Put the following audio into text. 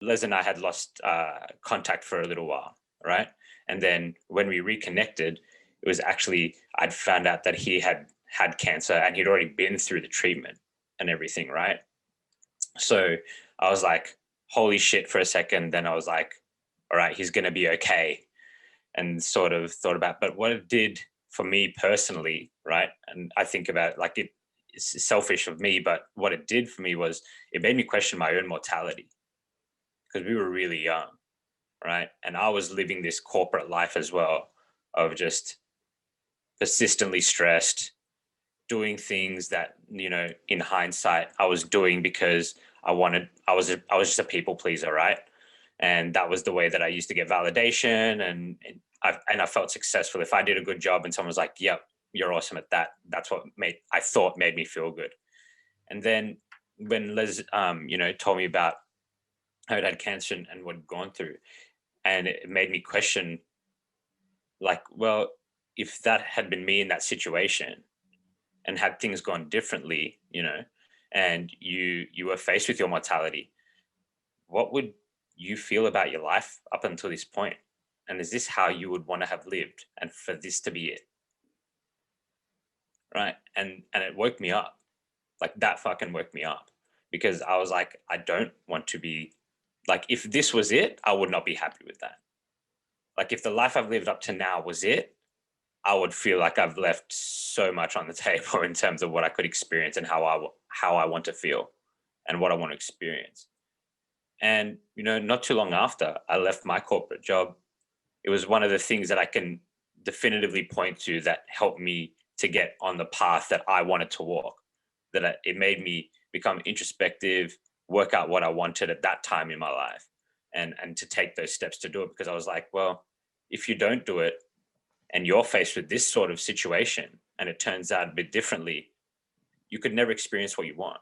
Les and I had lost contact for a little while, right? And then when we reconnected, it was actually, I'd found out that he had cancer and he'd already been through the treatment and everything, right? So I was like, holy shit for a second. Then I was like, all right, he's going to be okay. And sort of thought about, but what it did for me personally, right? And I think about like it's selfish of me, but what it did for me was it made me question my own mortality because we were really young, right? And I was living this corporate life as well of just persistently stressed, doing things that, in hindsight, I was doing because I was just a people pleaser, right? And that was the way that I used to get validation, and I felt successful. If I did a good job and someone was like, yep, you're awesome at that, that's what I thought made me feel good. And then when Liz, told me about how it had cancer and what had gone through, and it made me question, like, well, if that had been me in that situation and had things gone differently, and you were faced with your mortality, what would you feel about your life up until this point? And is this how you would want to have lived? And for this to be it, right? And it woke me up. Like that fucking woke me up because I was like, I don't want to be like, if this was it, I would not be happy with that. Like if the life I've lived up to now was it, I would feel like I've left so much on the table in terms of what I could experience and how I want to feel and what I want to experience. And not too long after I left my corporate job, it was one of the things that I can definitively point to that helped me to get on the path that I wanted to walk. It made me become introspective, work out what I wanted at that time in my life, and to take those steps to do it. Because I was like, well, if you don't do it and you're faced with this sort of situation and it turns out a bit differently, you could never experience what you want.